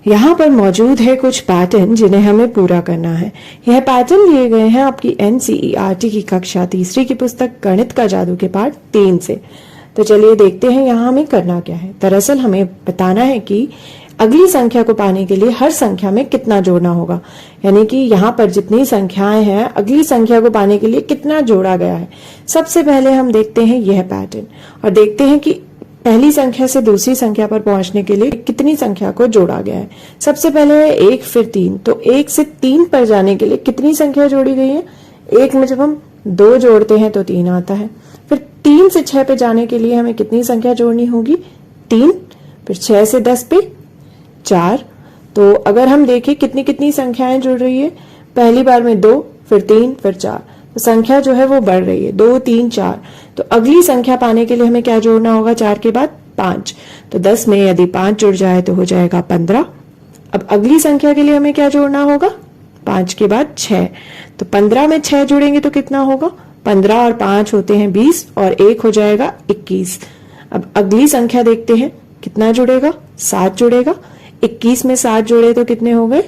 यहाँ पर मौजूद है कुछ पैटर्न जिन्हें हमें पूरा करना है। यह पैटर्न लिए गए हैं आपकी NCERT की कक्षा तीसरी की पुस्तक गणित का जादू के पाठ 3 से। तो चलिए देखते हैं यहाँ हमें करना क्या है। दरअसल हमें बताना है कि अगली संख्या को पाने के लिए हर संख्या में कितना जोड़ना होगा, यानी कि यहाँ पर जितनी संख्याएं हैं अगली संख्या को पाने के लिए कितना जोड़ा गया है। सबसे पहले हम देखते हैं यह पैटर्न और देखते हैं कि पहली संख्या से दूसरी संख्या पर पहुंचने के लिए कितनी संख्या को जोड़ा गया है। सबसे पहले है 1 फिर 3, तो 1 से 3 पर जाने के लिए कितनी संख्या जोड़ी गई है। 1 में जब हम 2 जोड़ते हैं तो 3 आता है। फिर 3 से 6 पे जाने के लिए हमें कितनी संख्या जोड़नी होगी, 3। फिर 6 से 10 पे 4। तो अगर हम देखें कितनी कितनी संख्याएं जुड़ रही है, पहली बार में 2, फिर 3, फिर 4, तो संख्या जो है वो बढ़ रही है, 2 3 4। तो अगली संख्या पाने के लिए हमें क्या जोड़ना होगा, 4 के बाद 5। तो 10 में यदि 5 जुड़ जाए तो हो जाएगा 15। अब अगली संख्या के लिए हमें क्या जोड़ना होगा, 5 के बाद 6। तो 15 में 6 जुड़ेंगे तो कितना होगा, 15 और 5 होते हैं 20 और 1 हो जाएगा 21। अब अगली संख्या देखते हैं कितना जुड़ेगा, 7 जुड़ेगा। 21 में 7 जोड़े तो कितने हो गए,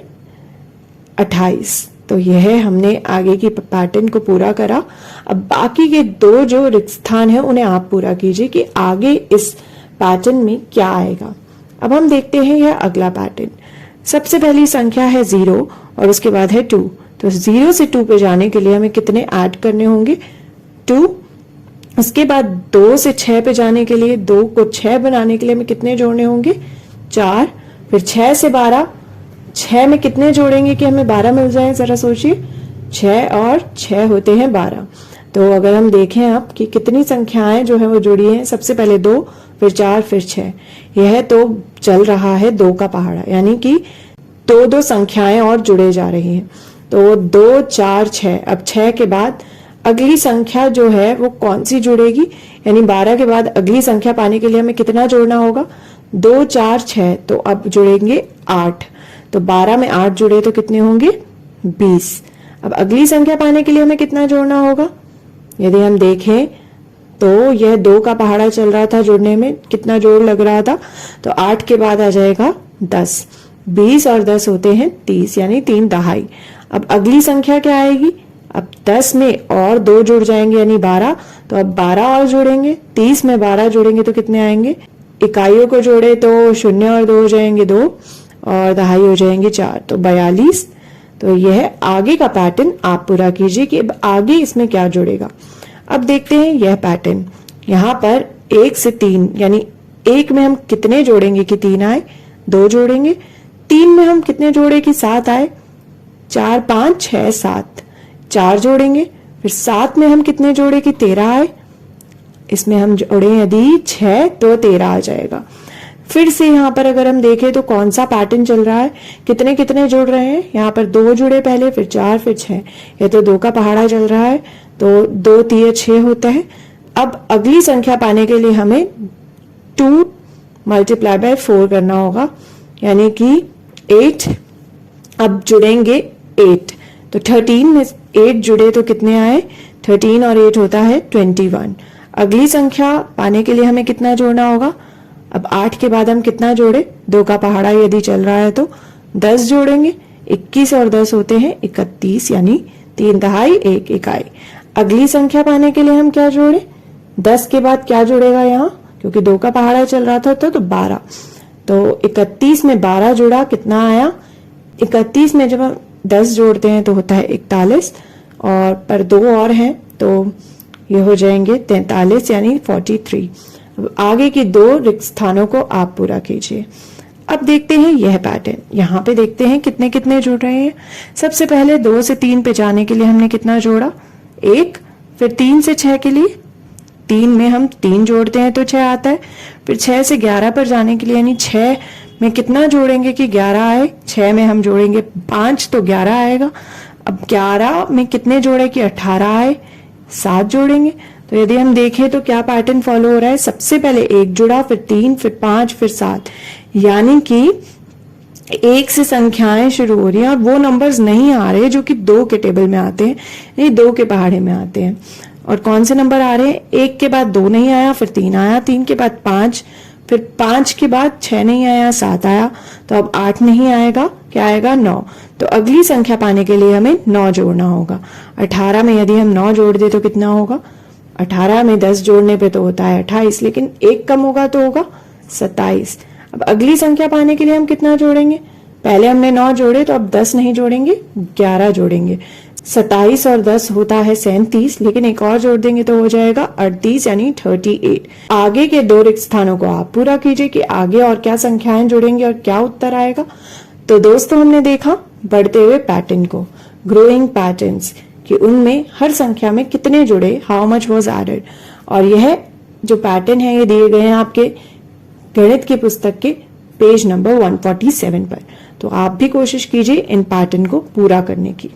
28। तो यह हमने आगे की पैटर्न को पूरा करा। अब बाकी के 2 जो रिक्त स्थान है उन्हें आप पूरा कीजिए कि आगे इस पैटर्न में क्या आएगा। अब हम देखते हैं यह अगला पैटर्न। सबसे पहली संख्या है 0 और उसके बाद है 2। तो 0 से 2 पे जाने के लिए हमें कितने ऐड करने होंगे, 2। उसके बाद 2 से 6 पे जाने के लिए, 2 को 6 बनाने के लिए हमें कितने जोड़ने होंगे, 4। फिर 6 से 12, 6 में कितने जोड़ेंगे कि हमें 12 मिल जाए, जरा सोचिए। 6 और 6 होते हैं 12। तो अगर हम देखें अब कि कितनी संख्याएं जो है वो जुड़ी हैं, सबसे पहले 2, फिर 4, फिर 6। यह तो चल रहा है 2 का पहाड़ा, यानी कि 2 संख्याएं और जुड़े जा रही हैं। तो 2 4 6। अब 6 के बाद अगली संख्या जो है वो कौन सी जुड़ेगी, यानी 12 के बाद अगली संख्या पाने के लिए हमें कितना जोड़ना होगा, 2 4 6। तो अब जुड़ेंगे 8। तो 12 में 8 जुड़े तो कितने होंगे, 20। अब अगली संख्या पाने के लिए हमें कितना जोड़ना होगा, यदि हम देखें तो यह 2 का पहाड़ा चल रहा था, जुड़ने में कितना जोड़ लग रहा था। तो 8 के बाद आ जाएगा 10। 20 और 10 होते हैं 30, यानी 3 दहाई। अब अगली संख्या क्या आएगी, अब 10 में और 2 जुड़ जाएंगे यानी 12। तो अब 12 और जोड़ेंगे, 30 में 12 जोड़ेंगे तो कितने आएंगे, इकाइयों को जोड़े तो 0 और 2 हो जाएंगे 2 और दहाई हो जाएंगे 4, तो 42। तो यह आगे का पैटर्न आप पूरा कीजिए कि अब आगे इसमें क्या जुड़ेगा। अब देखते हैं यह पैटर्न। यहाँ पर 1 से 3, यानी 1 में हम कितने जोड़ेंगे कि 3 आए, 2 जोड़ेंगे। 3 में हम कितने जोड़े कि 7 आए, 4 5 6 7, 4 जोड़ेंगे। फिर 7 में हम कितने जोड़े कि 13 आए, इसमें हम जोड़े यदि 6 तो 13 आ जाएगा। फिर से यहाँ पर अगर हम देखें तो कौन सा पैटर्न चल रहा है, कितने कितने जुड़ रहे हैं, यहाँ पर 2 जुड़े पहले, फिर 4, फिर 6। ये तो 2 का पहाड़ा चल रहा है, तो 2 3 6 होता है। अब अगली संख्या पाने के लिए हमें 2 × 4 करना होगा, यानी कि 8। अब जुड़ेंगे 8। तो 13 में 8 जुड़े तो कितने आए, 13 और 8 होता है 21। अगली संख्या पाने के लिए हमें कितना जोड़ना होगा, अब 8 के बाद हम कितना जोड़े, 2 का पहाड़ा यदि चल रहा है तो 10 जोड़ेंगे। 21 और 10 होते हैं 31, यानी 3 दहाई 1 इकाई। अगली संख्या पाने के लिए हम क्या जोड़े, 10 के बाद क्या जुड़ेगा यहाँ, क्योंकि 2 का पहाड़ा चल रहा था तो 12। तो 31 में 12 जुड़ा, कितना आया, 31 में जब हम 10 जोड़ते हैं तो होता है 41, और पर 2 और हैं तो ये हो जाएंगे 43, यानी 43। अब आगे की 2 रिक्त स्थानों को आप पूरा कीजिए। अब देखते हैं यह पैटर्न। यहाँ पे देखते हैं कितने कितने जुड़ रहे हैं। सबसे पहले 2 से 3 पे जाने के लिए हमने कितना जोड़ा, 1। फिर 3 से 6 के लिए, 3 में हम 3 जोड़ते हैं तो 6 आता है। फिर 6 से 11 पर जाने के लिए, यानी 6 में कितना जोड़ेंगे कि 11 आए, 6 में हम जोड़ेंगे 5 तो 11 आएगा। अब 11 में कितने जोड़े कि 18 आए, 7 जोड़ेंगे। तो यदि हम देखें तो क्या पैटर्न फॉलो हो रहा है, सबसे पहले 1 जुड़ा, फिर 3, फिर 5, फिर 7, यानी कि 1 से संख्याएं शुरू हो रही हैं और वो नंबर्स नहीं आ रहे जो कि 2 के टेबल में आते हैं, यानी 2 के पहाड़े में आते हैं। और कौन से नंबर आ रहे हैं, 1 के बाद 2 नहीं आया, फिर 3 आया, 3 के बाद 5, फिर 5 के बाद 6 नहीं आया, 7 आया, तो अब 8 नहीं आएगा, क्या आएगा 9। तो अगली संख्या पाने के लिए हमें 9 जोड़ना होगा। 18 में यदि हम 9 जोड़ दे तो कितना होगा? 18 में 10 जोड़ने पे तो होता है 28, लेकिन 1 कम होगा तो होगा 27। अब अगली संख्या पाने के लिए हम कितना जोड़ेंगे? पहले हमने 9 जोड़े तो अब 10 नहीं जोड़ेंगे, 11 जोड़ेंगे। 27 और 10 होता है 37, लेकिन एक और जोड़ देंगे तो हो जाएगा 38 यानी 38। आगे के 2 रिक्त स्थानों को आप पूरा कीजिए कि आगे और क्या संख्याएं जुड़ेंगी और क्या उत्तर आएगा। तो दोस्तों हमने देखा बढ़ते हुए पैटर्न को, ग्रोइंग पैटर्न्स, कि उनमें हर संख्या में कितने जुड़े, हाउ मच वाज एडेड। और यह जो पैटर्न है ये दिए गए हैं आपके गणित की पुस्तक के पेज नंबर 147 पर। तो आप भी कोशिश कीजिए इन पैटर्न को पूरा करने की।